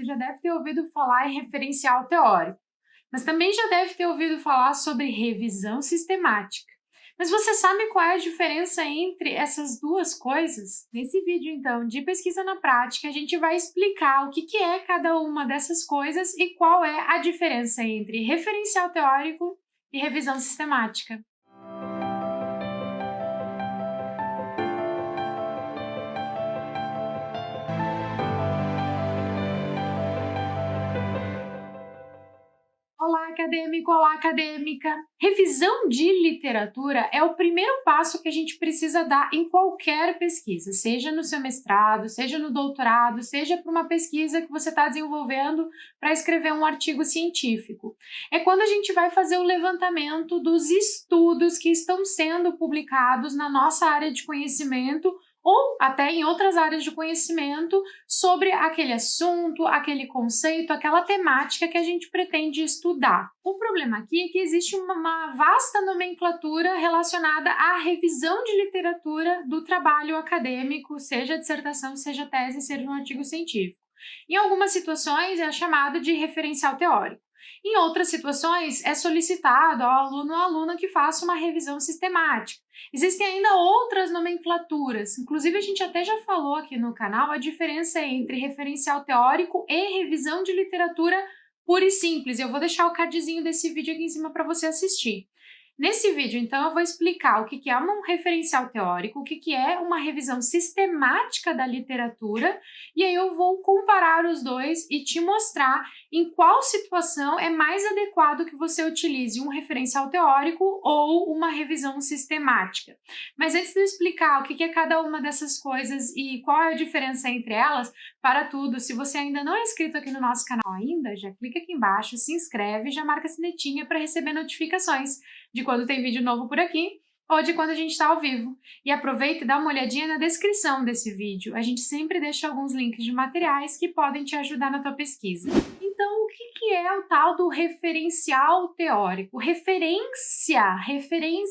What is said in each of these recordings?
você já deve ter ouvido falar em referencial teórico, mas também já deve ter ouvido falar sobre revisão sistemática. Mas você sabe qual é a diferença entre essas duas coisas? Nesse vídeo, então, de pesquisa na prática, a gente vai explicar o que é cada uma dessas coisas e qual é a diferença entre referencial teórico e revisão sistemática. Olá, acadêmico! Olá, acadêmica! Revisão de literatura é o primeiro passo que a gente precisa dar em qualquer pesquisa, seja no seu mestrado, seja no doutorado, seja para uma pesquisa que você está desenvolvendo para escrever um artigo científico. É quando a gente vai fazer o levantamento dos estudos que estão sendo publicados na nossa área de conhecimento ou até em outras áreas de conhecimento sobre aquele assunto, aquele conceito, aquela temática que a gente pretende estudar. O problema aqui é que existe uma vasta nomenclatura relacionada à revisão de literatura do trabalho acadêmico, seja dissertação, seja tese, seja um artigo científico. Em algumas situações é chamado de referencial teórico. Em outras situações, é solicitado ao aluno ou aluna que faça uma revisão sistemática. Existem ainda outras nomenclaturas, inclusive a gente até já falou aqui no canal a diferença entre referencial teórico e revisão de literatura pura e simples. Eu vou deixar o cardzinho desse vídeo aqui em cima para você assistir. Nesse vídeo, então, eu vou explicar o que é um referencial teórico, o que é uma revisão sistemática da literatura, e aí eu vou comparar os dois e te mostrar em qual situação é mais adequado que você utilize um referencial teórico ou uma revisão sistemática. Mas antes de eu explicar o que é cada uma dessas coisas e qual é a diferença entre elas, para tudo, se você ainda não é inscrito aqui no nosso canal ainda, já clica aqui embaixo, se inscreve e já marca a sinetinha para receber notificações de quando tem vídeo novo por aqui ou de quando a gente está ao vivo. E aproveita e dá uma olhadinha na descrição desse vídeo. A gente sempre deixa alguns links de materiais que podem te ajudar na tua pesquisa. Então, o que é o tal do referencial teórico? Referência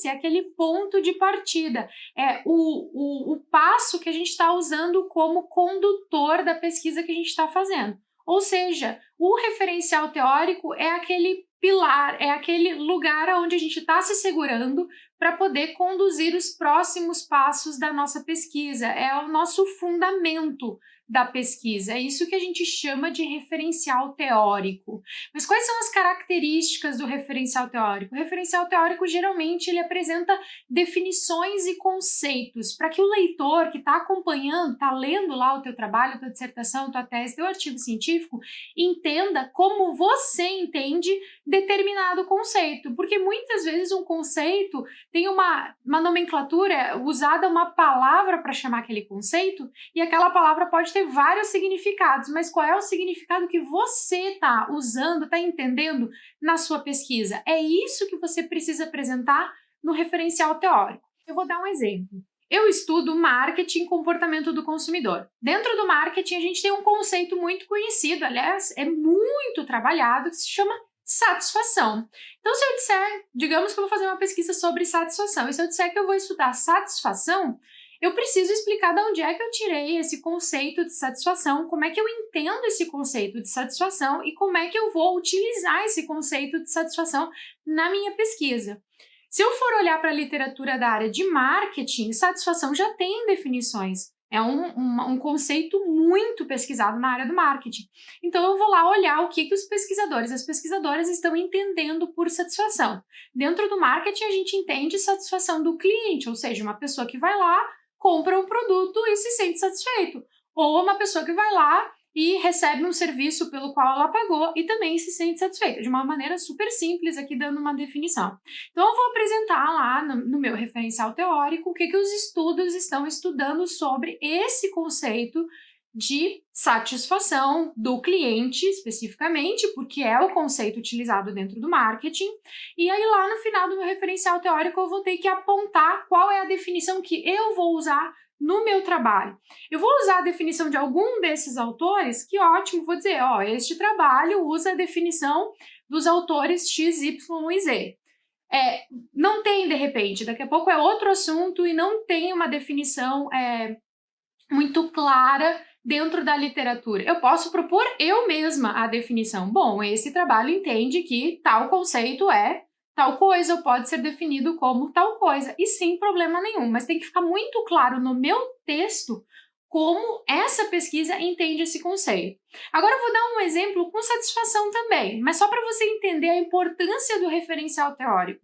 é aquele ponto de partida, é o passo que a gente está usando como condutor da pesquisa que a gente está fazendo. Ou seja, o referencial teórico é aquele pilar, é aquele lugar onde a gente está se segurando para poder conduzir os próximos passos da nossa pesquisa, é o nosso fundamento da pesquisa, é isso que a gente chama de referencial teórico. Mas quais são as características do referencial teórico? O referencial teórico, geralmente, ele apresenta definições e conceitos para que o leitor que está acompanhando, está lendo lá o teu trabalho, a tua dissertação, a tua tese, teu artigo científico, entenda como você entende determinado conceito, porque muitas vezes um conceito tem uma nomenclatura usada, uma palavra para chamar aquele conceito, e aquela palavra pode ter vários significados, mas qual é o significado que você está usando, está entendendo na sua pesquisa? É isso que você precisa apresentar no referencial teórico. Eu vou dar um exemplo. Eu estudo marketing e comportamento do consumidor. Dentro do marketing, a gente tem um conceito muito conhecido, aliás, é muito trabalhado, que se chama satisfação. Então, se eu disser, digamos que eu vou fazer uma pesquisa sobre satisfação, e se eu disser que eu vou estudar satisfação, eu preciso explicar de onde é que eu tirei esse conceito de satisfação, como é que eu entendo esse conceito de satisfação e como é que eu vou utilizar esse conceito de satisfação na minha pesquisa. Se eu for olhar para a literatura da área de marketing, satisfação já tem definições. É um conceito muito pesquisado na área do marketing. Então, eu vou lá olhar o que os pesquisadores, as pesquisadoras estão entendendo por satisfação. Dentro do marketing, a gente entende satisfação do cliente, ou seja, uma pessoa que vai lá, compra um produto e se sente satisfeito. Ou uma pessoa que vai lá e recebe um serviço pelo qual ela pagou e também se sente satisfeita, de uma maneira super simples aqui dando uma definição. Então eu vou apresentar lá no meu referencial teórico o que os estudos estão estudando sobre esse conceito de satisfação do cliente, especificamente, porque é o conceito utilizado dentro do marketing, e aí lá no final do meu referencial teórico eu vou ter que apontar qual é a definição que eu vou usar no meu trabalho. Eu vou usar a definição de algum desses autores, que ótimo, vou dizer, ó, este trabalho usa a definição dos autores X, Y e Z. Não tem, de repente, daqui a pouco é outro assunto e não tem uma definição muito clara dentro da literatura? Eu posso propor eu mesma a definição. Bom, esse trabalho entende que tal conceito é tal coisa, ou pode ser definido como tal coisa, e sem problema nenhum, mas tem que ficar muito claro no meu texto como essa pesquisa entende esse conceito. Agora eu vou dar um exemplo com satisfação também, mas só para você entender a importância do referencial teórico.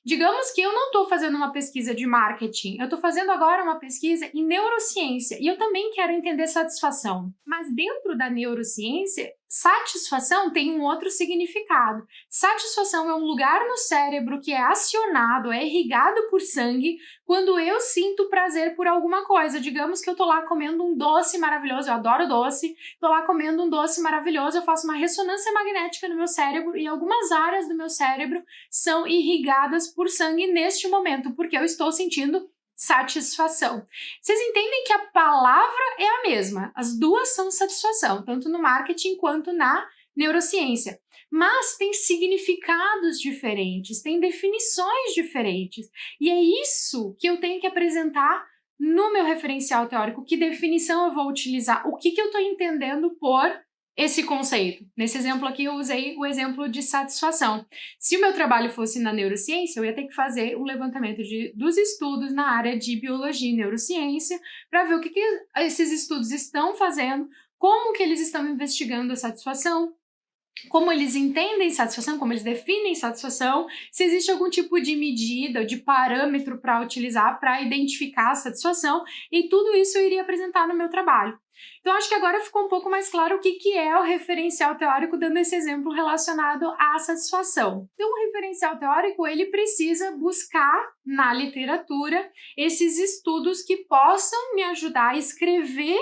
Digamos que eu não estou fazendo uma pesquisa de marketing, eu estou fazendo agora uma pesquisa em neurociência e eu também quero entender satisfação. Mas dentro da neurociência, satisfação tem um outro significado. Satisfação é um lugar no cérebro que é acionado, é irrigado por sangue quando eu sinto prazer por alguma coisa. Digamos que eu estou lá comendo um doce maravilhoso, eu adoro doce, estou lá comendo um doce maravilhoso, eu faço uma ressonância magnética no meu cérebro e algumas áreas do meu cérebro são irrigadas por sangue neste momento, porque eu estou sentindo satisfação. Vocês entendem que a palavra é a mesma, as duas são satisfação, tanto no marketing quanto na neurociência, mas tem significados diferentes, tem definições diferentes, e é isso que eu tenho que apresentar no meu referencial teórico, que definição eu vou utilizar, o que eu estou entendendo por esse conceito. Nesse exemplo aqui eu usei o exemplo de satisfação. Se o meu trabalho fosse na neurociência, eu ia ter que fazer um levantamento dos estudos na área de biologia e neurociência para ver o que esses estudos estão fazendo, como que eles estão investigando a satisfação, como eles entendem satisfação, como eles definem satisfação, se existe algum tipo de medida ou de parâmetro para utilizar para identificar a satisfação, e tudo isso eu iria apresentar no meu trabalho. Então, acho que agora ficou um pouco mais claro o que é o referencial teórico, dando esse exemplo relacionado à satisfação. Então, o referencial teórico, ele precisa buscar na literatura esses estudos que possam me ajudar a escrever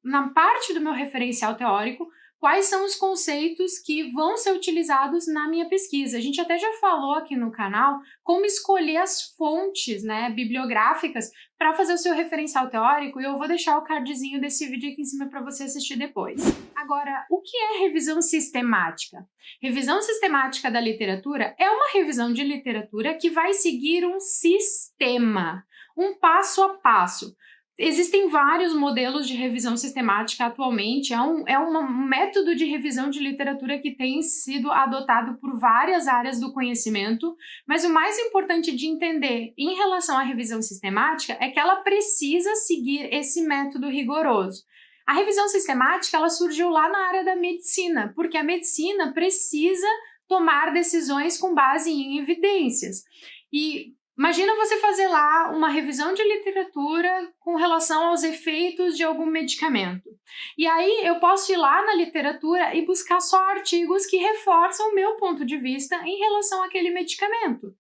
na parte do meu referencial teórico quais são os conceitos que vão ser utilizados na minha pesquisa. A gente até já falou aqui no canal como escolher as fontes, né, bibliográficas para fazer o seu referencial teórico, e eu vou deixar o cardzinho desse vídeo aqui em cima para você assistir depois. Agora, o que é revisão sistemática? Revisão sistemática da literatura é uma revisão de literatura que vai seguir um sistema, um passo a passo. Existem vários modelos de revisão sistemática atualmente, é um método de revisão de literatura que tem sido adotado por várias áreas do conhecimento, mas o mais importante de entender em relação à revisão sistemática é que ela precisa seguir esse método rigoroso. A revisão sistemática ela surgiu lá na área da medicina, porque a medicina precisa tomar decisões com base em evidências. E imagina você fazer lá uma revisão de literatura com relação aos efeitos de algum medicamento. E aí eu posso ir lá na literatura e buscar só artigos que reforçam o meu ponto de vista em relação àquele medicamento.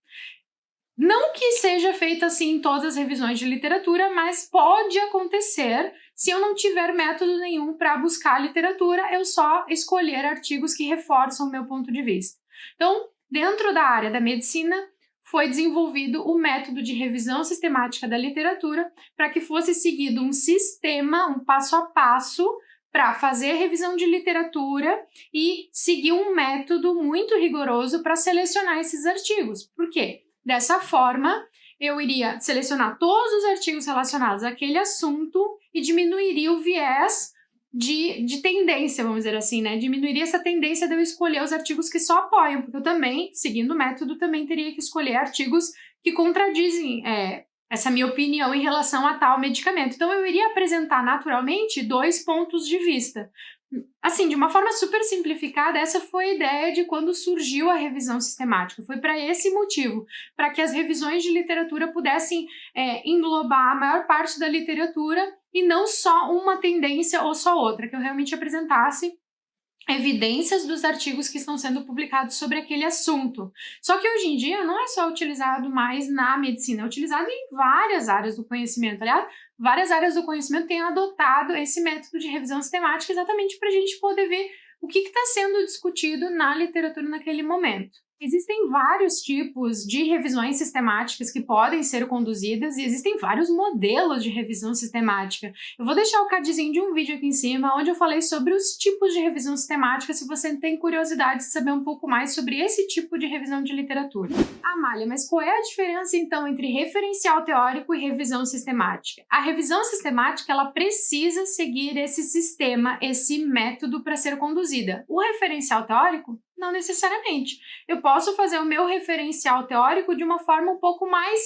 Não que seja feita assim em todas as revisões de literatura, mas pode acontecer se eu não tiver método nenhum para buscar literatura, eu só escolher artigos que reforçam o meu ponto de vista. Então, dentro da área da medicina, foi desenvolvido o método de revisão sistemática da literatura para que fosse seguido um sistema, um passo a passo, para fazer revisão de literatura e seguir um método muito rigoroso para selecionar esses artigos. Por quê? Dessa forma, eu iria selecionar todos os artigos relacionados àquele assunto e diminuiria o viés de tendência, vamos dizer assim, né? Diminuiria essa tendência de eu escolher os artigos que só apoiam, porque eu também, seguindo o método, também teria que escolher artigos que contradizem essa minha opinião em relação a tal medicamento. Então, eu iria apresentar naturalmente dois pontos de vista. Assim, de uma forma super simplificada, essa foi a ideia de quando surgiu a revisão sistemática. Foi para esse motivo, para que as revisões de literatura pudessem englobar a maior parte da literatura e não só uma tendência ou só outra, que eu realmente apresentasse evidências dos artigos que estão sendo publicados sobre aquele assunto. Só que hoje em dia não é só utilizado mais na medicina, é utilizado em várias áreas do conhecimento. Aliás, várias áreas do conhecimento têm adotado esse método de revisão sistemática exatamente para a gente poder ver o que está sendo discutido na literatura naquele momento. Existem vários tipos de revisões sistemáticas que podem ser conduzidas e existem vários modelos de revisão sistemática. Eu vou deixar o cardzinho de um vídeo aqui em cima onde eu falei sobre os tipos de revisão sistemática se você tem curiosidade de saber um pouco mais sobre esse tipo de revisão de literatura. Amália, mas qual é a diferença então entre referencial teórico e revisão sistemática? A revisão sistemática ela precisa seguir esse sistema, esse método para ser conduzida. O referencial teórico não necessariamente. Eu posso fazer o meu referencial teórico de uma forma um pouco mais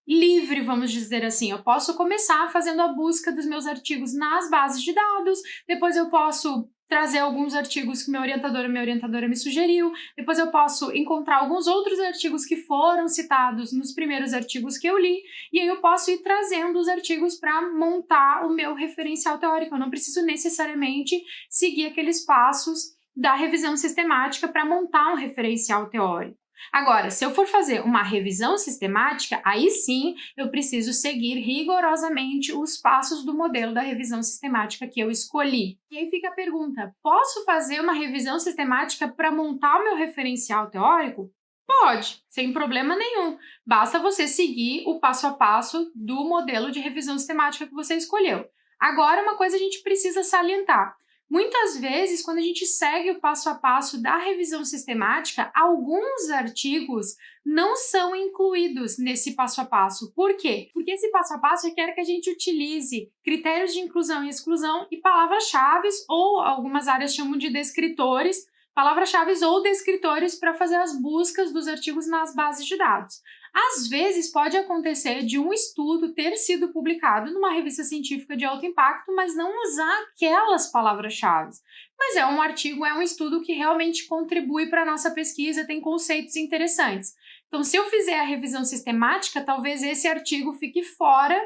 livre, vamos dizer assim. Eu posso começar fazendo a busca dos meus artigos nas bases de dados, depois eu posso trazer alguns artigos que minha orientadora me sugeriu, depois eu posso encontrar alguns outros artigos que foram citados nos primeiros artigos que eu li, e aí eu posso ir trazendo os artigos para montar o meu referencial teórico. Eu não preciso necessariamente seguir aqueles passos da revisão sistemática para montar um referencial teórico. Agora, se eu for fazer uma revisão sistemática, aí sim eu preciso seguir rigorosamente os passos do modelo da revisão sistemática que eu escolhi. E aí fica a pergunta: posso fazer uma revisão sistemática para montar o meu referencial teórico? Pode, sem problema nenhum. Basta você seguir o passo a passo do modelo de revisão sistemática que você escolheu. Agora, uma coisa a gente precisa salientar. Muitas vezes, quando a gente segue o passo a passo da revisão sistemática, alguns artigos não são incluídos nesse passo a passo. Por quê? Porque esse passo a passo requer que a gente utilize critérios de inclusão e exclusão e palavras-chave, ou algumas áreas chamam de descritores, palavras-chave ou descritores para fazer as buscas dos artigos nas bases de dados. Às vezes pode acontecer de um estudo ter sido publicado numa revista científica de alto impacto, mas não usar aquelas palavras-chave. Mas é um artigo, é um estudo que realmente contribui para a nossa pesquisa, tem conceitos interessantes. Então, se eu fizer a revisão sistemática, talvez esse artigo fique fora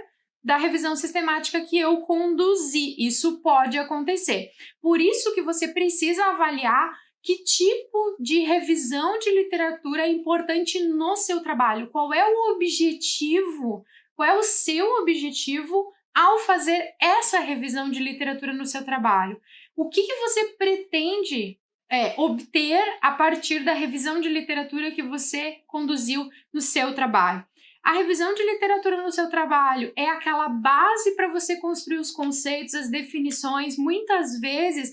da revisão sistemática que eu conduzi. Isso pode acontecer. Por isso que você precisa avaliar que tipo de revisão de literatura é importante no seu trabalho? Qual é o objetivo? Qual é o seu objetivo ao fazer essa revisão de literatura no seu trabalho? O que você pretende obter a partir da revisão de literatura que você conduziu no seu trabalho? A revisão de literatura no seu trabalho é aquela base para você construir os conceitos, as definições, muitas vezes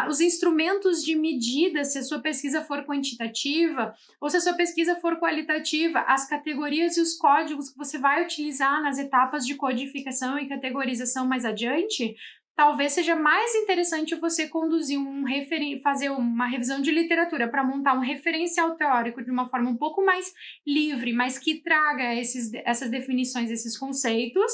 os instrumentos de medida, se a sua pesquisa for quantitativa ou se a sua pesquisa for qualitativa, as categorias e os códigos que você vai utilizar nas etapas de codificação e categorização mais adiante, talvez seja mais interessante você conduzir fazer uma revisão de literatura para montar um referencial teórico de uma forma um pouco mais livre, mas que traga essas definições, esses conceitos,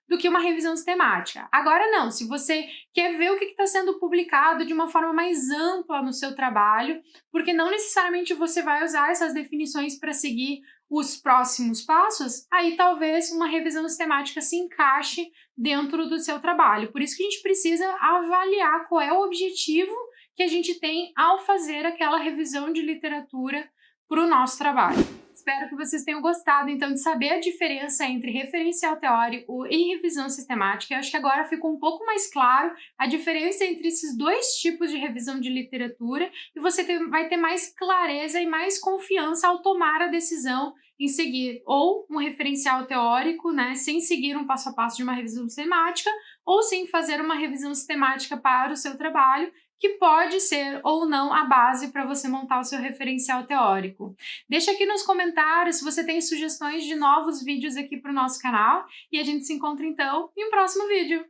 do que uma revisão sistemática. Agora não, se você quer ver o que está sendo publicado de uma forma mais ampla no seu trabalho, porque não necessariamente você vai usar essas definições para seguir os próximos passos, aí talvez uma revisão sistemática se encaixe dentro do seu trabalho. Por isso que a gente precisa avaliar qual é o objetivo que a gente tem ao fazer aquela revisão de literatura para o nosso trabalho. Espero que vocês tenham gostado, então, de saber a diferença entre referencial teórico e revisão sistemática. Eu acho que agora ficou um pouco mais claro a diferença entre esses dois tipos de revisão de literatura e você vai ter mais clareza e mais confiança ao tomar a decisão em seguir ou um referencial teórico, né, sem seguir um passo a passo de uma revisão sistemática, ou sim fazer uma revisão sistemática para o seu trabalho, que pode ser ou não a base para você montar o seu referencial teórico. Deixa aqui nos comentários se você tem sugestões de novos vídeos aqui para o nosso canal e a gente se encontra então em um próximo vídeo.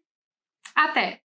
Até!